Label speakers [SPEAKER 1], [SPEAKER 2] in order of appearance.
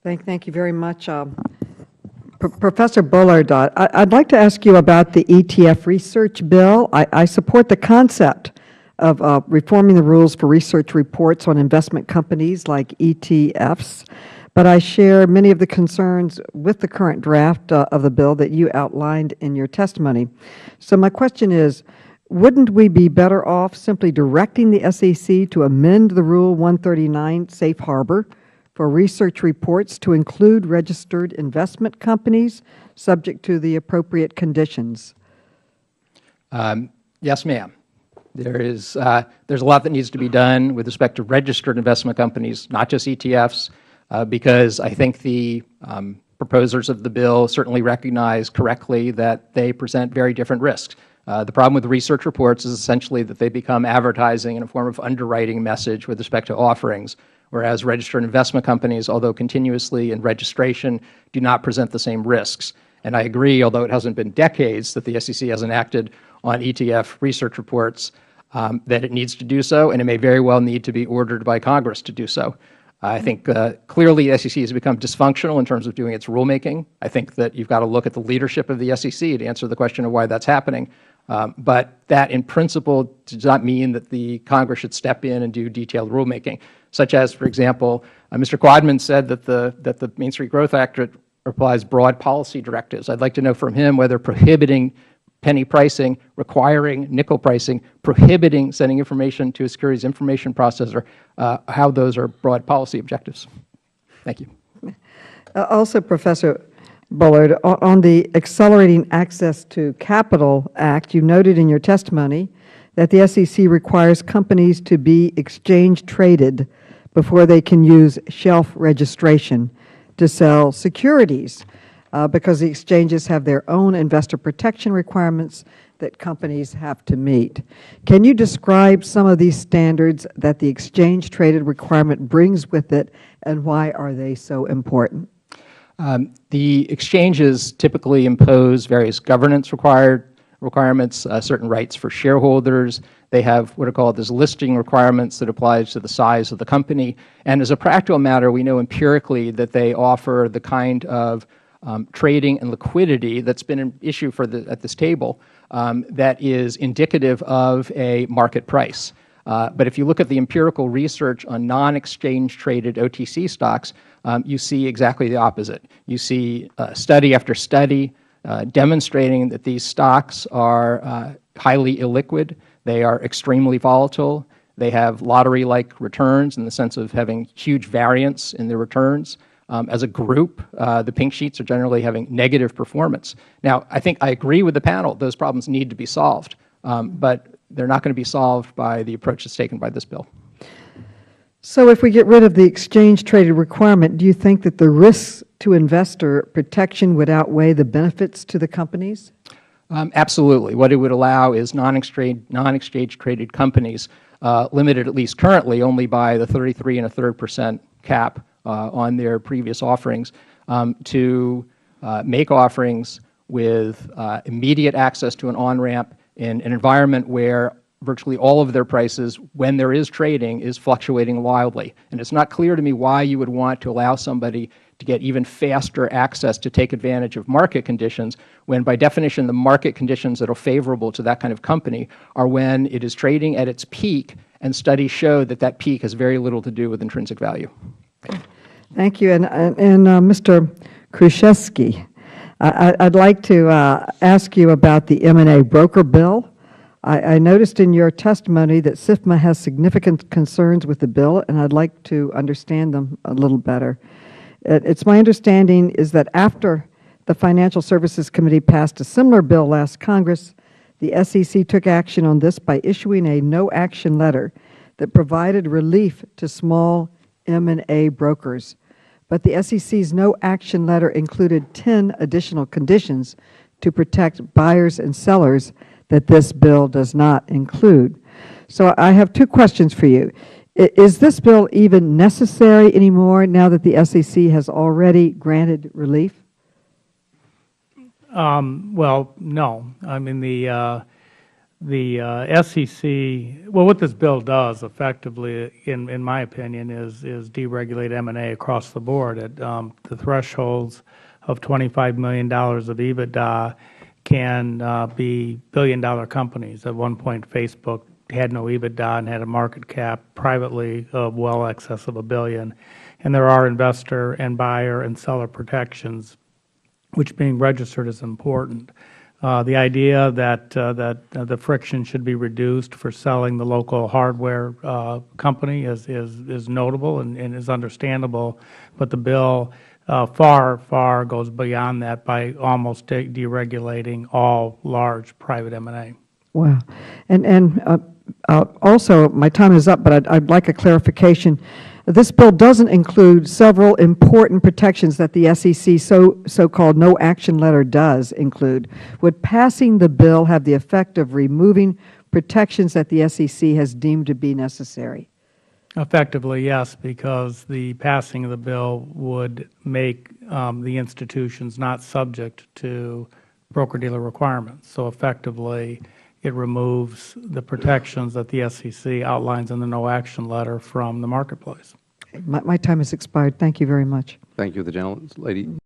[SPEAKER 1] Thank you very much. Professor Bullard, I'd like to ask you about the ETF research bill. I support the concept of reforming the rules for research reports on investment companies like ETFs, but I share many of the concerns with the current draft of the bill that you outlined in your testimony. So my question is, wouldn't we be better off simply directing the SEC to amend the Rule 139 safe harbor for research reports to include registered investment companies subject to the appropriate conditions?
[SPEAKER 2] Yes, ma'am. There's a lot that needs to be done with respect to registered investment companies, not just ETFs, because I think the proposers of the bill certainly recognize correctly that they present very different risks. The problem with research reports is essentially that they become advertising in a form of underwriting message with respect to offerings, whereas registered investment companies, although continuously in registration, do not present the same risks. And I agree, although it hasn't been decades that the SEC hasn't acted on ETF research reports, that it needs to do so, and it may very well need to be ordered by Congress to do so. I think clearly the SEC has become dysfunctional in terms of doing its rulemaking. I think that you've got to look at the leadership of the SEC to answer the question of why that's happening. But that in principle does not mean that the Congress should step in and do detailed rulemaking, such as, for example, Mr. Quadman said that the Main Street Growth Act applies broad policy directives. I'd like to know from him whether prohibiting penny pricing, requiring nickel pricing, prohibiting sending information to a securities information processor, how those are broad policy objectives. Thank you.
[SPEAKER 1] Also, Professor Bullard, on the Accelerating Access to Capital Act, you noted in your testimony that the SEC requires companies to be exchange traded before they can use shelf registration to sell securities, because the exchanges have their own investor protection requirements that companies have to meet. Can you describe some of these standards that the exchange traded requirement brings with it, and why are they so important?
[SPEAKER 2] The exchanges typically impose various governance requirements, certain rights for shareholders. They have what are called as listing requirements that applies to the size of the company. And as a practical matter, we know empirically that they offer the kind of trading and liquidity that's been an issue at this table that is indicative of a market price. But if you look at the empirical research on non-exchange traded OTC stocks, you see exactly the opposite. You see study after study demonstrating that these stocks are highly illiquid, they are extremely volatile, they have lottery-like returns in the sense of having huge variance in their returns. As a group, the pink sheets are generally having negative performance. Now, I think I agree with the panel. Those problems need to be solved, but they're not going to be solved by the approach that's taken by this bill.
[SPEAKER 1] So if we get rid of the exchange-traded requirement, do you think that the risks to investor protection would outweigh the benefits to the companies?
[SPEAKER 2] Absolutely. What it would allow is non-exchange-traded companies, limited at least currently only by the 33 1/3% cap on their previous offerings, to make offerings with immediate access to an on-ramp in an environment where virtually all of their prices, when there is trading, is fluctuating wildly. And it's not clear to me why you would want to allow somebody to get even faster access to take advantage of market conditions, when by definition the market conditions that are favorable to that kind of company are when it is trading at its peak, and studies show that that peak has very little to do with intrinsic value.
[SPEAKER 1] Thank you. And Mr. Krzyzewski, I'd like to ask you about the M&A broker bill. I noticed in your testimony that SIFMA has significant concerns with the bill, and I'd like to understand them a little better. It's my understanding is that after the Financial Services Committee passed a similar bill last Congress, the SEC took action on this by issuing a no-action letter that provided relief to small M&A brokers. But the SEC's no-action letter included 10 additional conditions to protect buyers and sellers that this bill does not include. So I have two questions for you. Is this bill even necessary anymore now that the SEC has already granted relief?
[SPEAKER 3] Well, no. I mean, The SEC, well, what this bill does effectively, in my opinion, is deregulate M&A across the board. At the thresholds of $25 million of EBITDA can be billion-dollar companies. At one point, Facebook had no EBITDA and had a market cap privately of well excess of $1 billion. And there are investor and buyer and seller protections, which being registered is important. The idea that the friction should be reduced for selling the local hardware company is notable and is understandable, but the bill far goes beyond that by almost deregulating all large private M&A.
[SPEAKER 1] Wow. And also, my time is up, but I'd like a clarification. This bill doesn't include several important protections that the SEC so-called no action letter does include. Would passing the bill have the effect of removing protections that the SEC has deemed to be necessary?
[SPEAKER 3] Effectively, yes, because the passing of the bill would make the institutions not subject to broker-dealer requirements. So effectively, it removes the protections that the SEC outlines in the no action letter from the marketplace.
[SPEAKER 1] My time has expired. Thank you very much.
[SPEAKER 4] Thank you, the gentlelady.